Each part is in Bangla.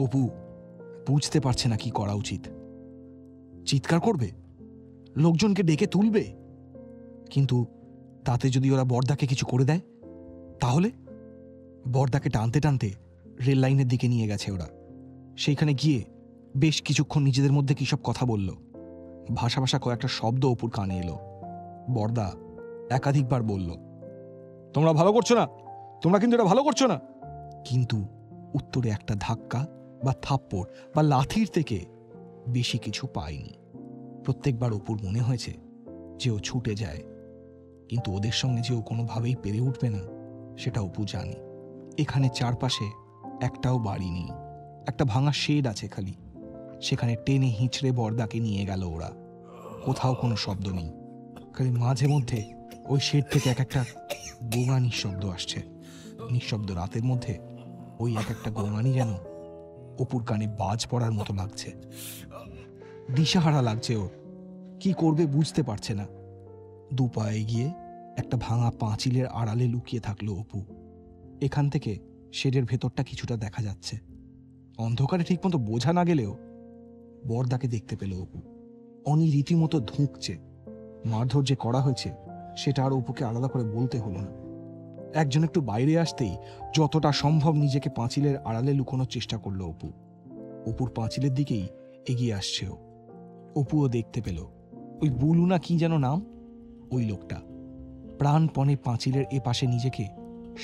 অপু বুঝতে পারছে না কি করা উচিত। চিৎকার করবে, লোকজনকে ডেকে তুলবে, কিন্তু তাতে যদি ওরা বরদাকে কিছু করে দেয় তাহলে? বরদাকে টানতে টানতে রেল লাইনের দিকে নিয়ে গেছে ওরা। সেইখানে গিয়ে বেশ কিছুক্ষণ নিজেদের মধ্যে কি সব কথা বলল। ভাষা ভাষা কয়েকটা শব্দ অপুর কানে এলো। বরদা একাধিকবার বলল, তোমরা ভালো করছো না, তোমরা কিন্তু এটা ভালো করছো না। কিন্তু উত্তরে একটা ধাক্কা বা থাপ্পড় বা লাথির থেকে বেশি কিছু পায়নি। প্রত্যেকবার অপুর মনে হয়েছে যে ও ছুটে যায়, কিন্তু ওদের সঙ্গে যে ও কোনোভাবেই পেরে উঠবে না সেটা অপু জানে। এখানে চারপাশে একটাও বাড়ি নেই, একটা ভাঙা শেড আছে খালি। সেখানে টেনে হিঁচড়ে বরদাকে নিয়ে গেল ওরা। কোথাও কোনো শব্দ নেই, খালি মাঝে মধ্যে ওই শেড থেকে এক একটা গোঙা নিঃশব্দ আসছে। নিঃশব্দ রাতের মধ্যে ওই এক একটা গোঙানি যেন অপুর কানে বাজ পড়ার মতো লাগছে। দিশাহারা লাগছে ওর, কি করবে বুঝতে পারছে না। দু পায়ে গিয়ে একটা ভাঙা পাঁচিলের আড়ালে লুকিয়ে থাকলো অপু। এখান থেকে শেডের ভেতরটা কিছুটা দেখা যাচ্ছে। অন্ধকারে ঠিকমতো বোঝা না গেলেও বরদাকে দেখতে পেল অপু। অনি রীতিমতো ধুঁকছে। মারধর যে করা হয়েছে সেটা আর অপুকে আলাদা করে বলতে হলো না। একজন একটু বাইরে আসতেই যতটা সম্ভব নিজেকে পাঁচিলের আড়ালে লুকোনোর চেষ্টা করলো অপু। অপুর পাঁচিলের দিকেই এগিয়ে আসছে ও। অপুও দেখতে পেল ওই বুলু না কি যেন নাম, ওই লোকটা প্রাণপণে পাঁচিলের এপাশে নিজেকে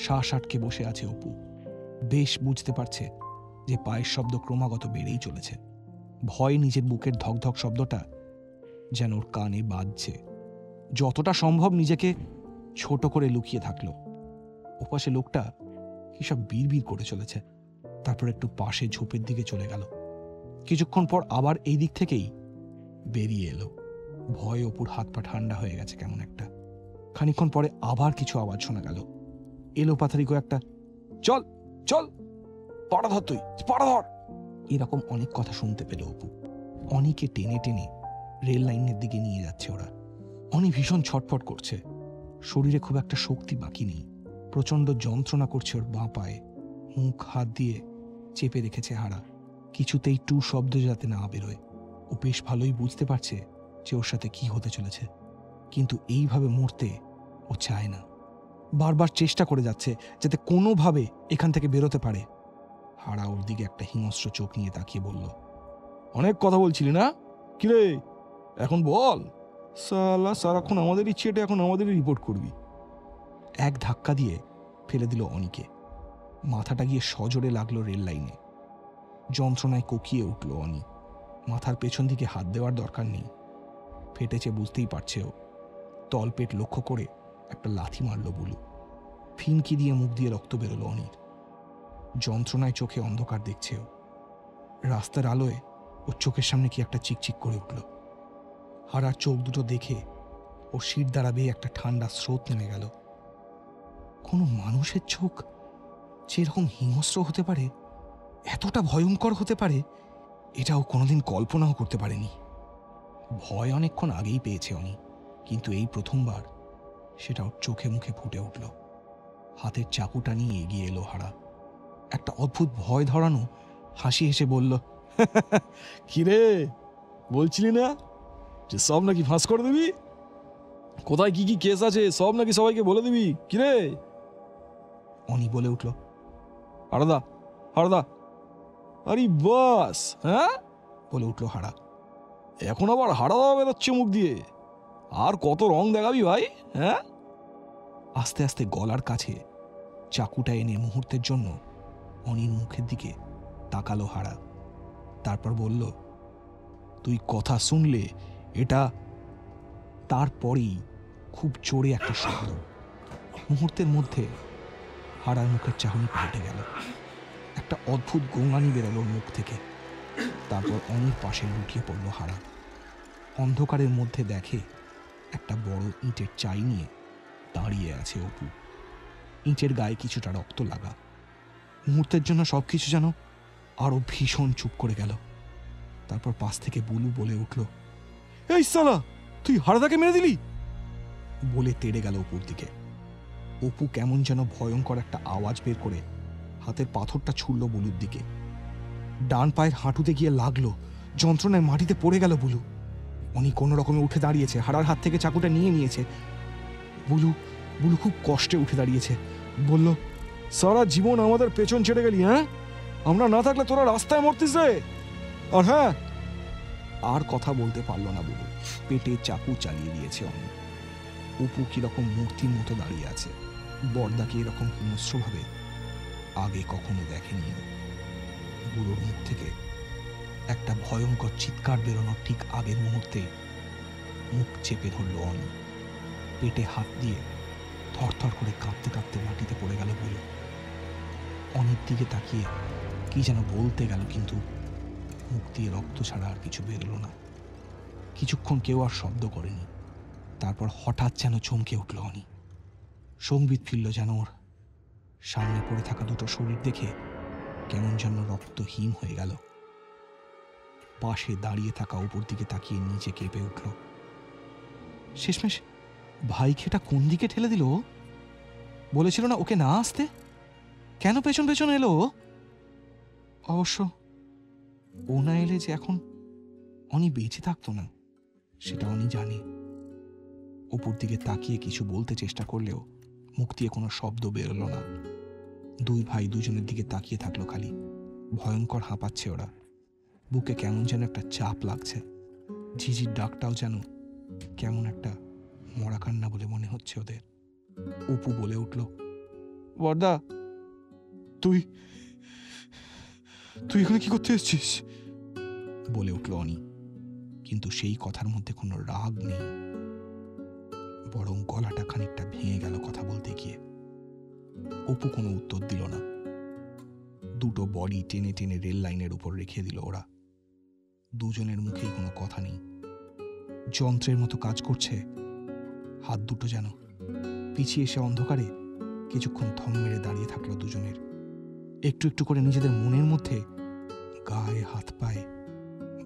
শ্বাস আটকে বসে আছে অপু। বেশ বুঝতে পারছে যে পায়ের শব্দ ক্রমাগত বেড়েই চলেছে। ভয় নিজের বুকের ধকধক শব্দটা যেন ওর কানে বাজছে। যতটা সম্ভব নিজেকে ছোট করে লুকিয়ে থাকলো। ওপাশে লোকটা কি সব বিড়বিড় করে চলেছে, তারপর একটু পাশে ঝোপের দিকে চলে গেল। কিছুক্ষণ পর আবার এই দিক থেকেই বেরিয়ে এলো। ভয়ে অপুর হাত পা ঠান্ডা হয়ে গেছে কেমন একটা। খানিকক্ষণ পরে আবার কিছু আওয়াজ শোনা গেল। এলো পাথারি একটা, চল চল, পাড়া ধর, তুই পাড়া ধর, এরকম অনেক কথা শুনতে পেল অপু। অনিকে টেনে টেনে রেল লাইনের দিকে নিয়ে যাচ্ছে ওরা। অনি ভীষণ ছটফট করছে, শরীরে খুব একটা শক্তি বাকি নেই। প্রচন্ড যন্ত্রণা করছে ওর বাঁ পায়ে। মুখ হাত দিয়ে চেপে রেখেছে হাড়া, কিছুতেই টু শব্দ যাতে না বেরোয়। ও বেশ ভালোই বুঝতে পারছে যে ওর সাথে কি হতে চলেছে, কিন্তু এইভাবে মরতে ও চায় না। বারবার চেষ্টা করে যাচ্ছে যাতে কোনোভাবে এখান থেকে বেরোতে পারে। হাড়া ওর দিকে একটা হিংস্র চোখ নিয়ে তাকিয়ে বলল, অনেক কথা বলছিলি না, কিরে এখন বল। সালা সারাক্ষণ আমাদের ইচ্ছেটা, এখন আমাদেরই রিপোর্ট করবি। এক ধাক্কা দিয়ে ফেলে দিল অনিকে। মাথাটা গিয়ে সজোরে লাগলো রেল লাইনে। যন্ত্রণায় কোকিয়ে উঠল অনি। মাথার পেছন দিকে হাত দেওয়ার দরকার নেই, ফেটেছে বুঝতেই পারছে ও। তলপেট লক্ষ্য করে একটা লাথি মারল বুলু। ফিনকি দিয়ে মুখ দিয়ে রক্ত বেরোলো অনির। যন্ত্রণায় চোখে অন্ধকার দেখছে ও। রাস্তার আলোয় ওর চোখের সামনে কি একটা চিকচিক করে উঠল। হারার চোখ দুটো দেখে ওর শির দ্বারা বেয়ে একটা ঠান্ডা স্রোত নেমে গেল। কোনো মানুষের চোখ যেরকম হিংস্র হতে পারে, এতটা ভয়ঙ্কর হতে পারে, এটাও কোনোদিন কল্পনাও করতে পারেনি। ভয় অনেকক্ষণ আগেই পেয়েছে অনি, কিন্তু এই প্রথমবার সেটা ওর চোখে মুখে ফুটে উঠল। হাতের চাকুটা নিয়ে এগিয়ে এলো হারা। একটা অদ্ভুত ভয় ধরানো হাসি হেসে বলল, কিরে বলছিলি না যে সব নাকি ফাঁস করে দিবি? কোথায় কি কি কেস আছে সব নাকি সবাইকে বলে দিবি, কিরে? অনি বলে উঠল, হারাদা হারাদা। আরে বাস, হ্যাঁ বলে উঠল হারা। এখন আবার হারাদা বেরোচ্ছে মুখ দিয়ে, আর কত রং দেখাবি ভাই, হ্যাঁ? আস্তে আস্তে গলার কাছে চাকুটা এনে মুহূর্তের জন্য অনির মুখের দিকে তাকালো হারা। তারপর বলল, তুই কথা শুনলে এটা। তারপরেই খুব জোরে একটা শব্দ। মুহূর্তের মধ্যে হারার মুখের চাহনি পাল্টে গেল। একটা অদ্ভুত গোঙানি বেরোল মুখ থেকে। তারপর অনির পাশে লুটিয়ে পড়ল হারা। অন্ধকারের মধ্যে দেখে একটা বড় ইটের চাই নিয়ে দাঁড়িয়ে আছে অপু। ইটের গায়ে কিছুটা রক্ত লাগা। মুহূর্তের জন্য সবকিছু যেন আরো ভীষণ চুপ করে গেল। তারপর পাশ থেকে বুলু বলে উঠল, এই সালা, তুই হারাদাকে মেরে দিলি? বলে তেড়ে গেল অপুর দিকে। অপু কেমন যেন ভয়ঙ্কর একটা আওয়াজ বের করে হাতের পাথরটা ছুড়ল বুলুর দিকে। ডান পায়ের হাঁটুতে গিয়ে লাগলো, যন্ত্রণায় মাটিতে পড়ে গেল বুলু। অনি কোনো রকমে উঠে দাঁড়িয়েছে, হারার হাত থেকে চাকুটা নিয়ে নিয়েছে। বুলু বুলু খুব কষ্টে উঠে দাঁড়িয়েছে, বলল, সারা জীবন আমাদের পেছন ছেড়ে গেলি, হ্যাঁ? আমরা না থাকলে তোরা রাস্তায় মরতিস রে। আর হ্যাঁ, আর কথা বলতে পারল না বুলু, পেটে চাকু চালিয়ে দিয়েছে অনি। অপু কিরকম মূর্তির মতো দাঁড়িয়ে আছে, বরদাকে এরকম হিংস্রভাবে আগে কখনো দেখেনি। বুলুর মুখ থেকে একটা ভয়ঙ্কর চিৎকার বেরোনোর ঠিক আগের মুহূর্তে মুখ চেপে ধরল অনি। পেটে হাত দিয়ে থরথর করে কাঁপতে কাঁপতে মাটিতে পড়ে গেল বুলু। অনির দিকে তাকিয়ে কি যেন বলতে গেল, কিন্তু মুখ দিয়ে রক্ত ছাড়া আর কিছু বেরোলো না। কিছুক্ষণ কেউ আর শব্দ করেনি। তারপর হঠাৎ যেন চমকে উঠল অনি। সংবিত ফিরল যেন ওর। সামনে পড়ে থাকা দুটো শরীর দেখে কেমন যেন রক্তহীন হয়ে গেল। পাশে দাঁড়িয়ে থাকা উপর দিকে তাকিয়ে নিচে কেঁপে উঠল। শেষমেশ ভাইকেটা কোন দিকে ঠেলে দিল? বলেছিল না ওকে না আসতে? কেন পেছন পেছন এলো? অবশ্য ও না এলে যে এখন অনি বেঁচে থাকতো না, সেটা অনি জানে। উপর দিকে তাকিয়ে কিছু বলতে চেষ্টা করলেও মুখ দিয়ে কোনো শব্দ বেরোলো না। দুই ভাই দুজনের দিকে তাকিয়ে থাকলো খালি। ভয়ঙ্কর হাঁপাচ্ছে ওরা। বুকে কেমন যেন একটা চাপ লাগছে। ঝিঝির ডাকটাও যেন কেমন একটা মরা কান্না বলে মনে হচ্ছে ওদের। অপু বলে উঠল, বরদা, তুই তুই এখানে কি করতে এসেছিস? বলে উঠল অনি, কিন্তু সেই কথার মধ্যে কোনো রাগ নেই, বরং গলাটা খানিকটা ভেঙে গেল কথা বলতে গিয়ে। অপু কোনো উত্তর দিল না। দুটো বডি টেনে টেনে রেল লাইনের উপর রেখে দিল ওরা। দুজনের মুখেই কোনো কথা নেই। যন্ত্রের মতো কাজ করছে হাত দুটো যেন। পিছিয়ে এসে অন্ধকারে কিছুক্ষণ থম মেরে দাঁড়িয়ে থাকলো দুজনের। একটু একটু করে নিজেদের মনের মধ্যে, গায়ে হাত পায়ে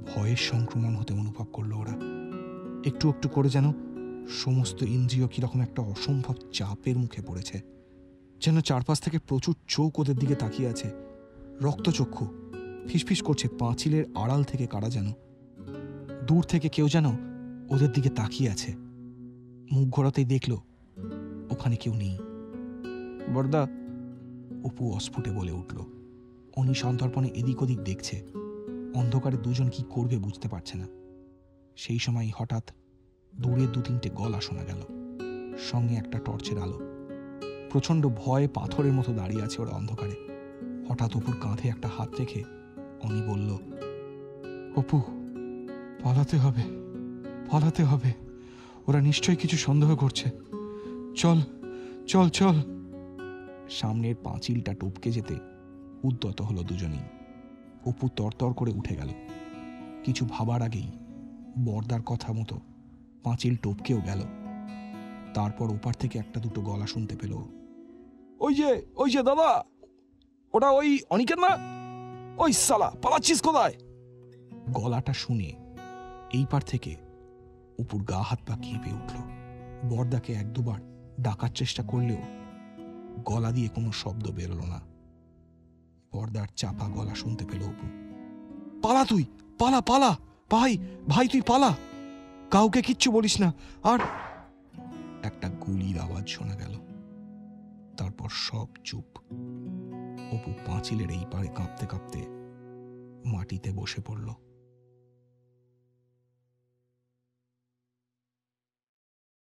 ভয়ের সংক্রমণ হতে অনুভব করলো ওরা। একটু একটু করে যেন সমস্ত ইন্দ্রিয় কিরকম একটা অসম্ভব চাপের মুখে পড়েছে। যেন চারপাশ থেকে প্রচুর চোখ ওদের দিকে তাকিয়ে আছে। রক্তচক্ষু ফিসফিস করছে পাঁচিলের আড়াল থেকে কারা যেন। দূর থেকে কেউ যেন ওদের দিকে তাকিয়ে আছে। মুখ ঘোরাতেই দেখল ওখানে কেউ নেই। বরদা, অপু অস্ফুটে বলে উঠল। অনি সন্তর্পণে এদিক ওদিক দেখছে। অন্ধকারে দুজন কি করবে বুঝতে পারছে না। সেই সময় হঠাৎ দূরে দু তিনটে গলা শোনা গেল, সঙ্গে একটা টর্চের আলো। প্রচন্ড ভয়ে পাথরের মতো দাঁড়িয়ে আছে ওরা অন্ধকারে। হঠাৎ অপুর কাঁধে একটা হাত রেখে অনি বলল, অপু, পালাতে হবে, পালাতে হবে। ওরা নিশ্চয়ই কিছু সন্দেহ করছে। চল চল চল। সামনের পাঁচিলটা টপকে যেতে উদ্যত হলো দুজনেই। অপু তরতর করে উঠে গেল। কিছু ভাবার আগেই বরদার কথা মতো পাঁচিল টপকেও গেল। তারপর ওপার থেকে একটা দুটো গলা শুনতে পেল। ওই যে দাদা, ওটা ওই অনিকেত না? ওই সালা, পালাচ্ছিস কোথায়? গলাটা শুনে এই পার থেকে অপুর গা হাত পা কেঁপে উঠল। বরদাকে এক দুবার ডাকার চেষ্টা করলেও গলা দিয়ে কোনো শব্দ বেরোল না। বরদার চাপা গলা শুনতে পেল অপু। পালা তুই, পালা পালা, ভাই ভাই তুই পালা, কাউকে কিচ্ছু বলিস না। আর একটা গুলির আওয়াজ শোনা গেল। তারপর সব চুপ। অপু পাঁচিলের এই পারে কাঁপতে কাঁপতে মাটিতে বসে পড়ল।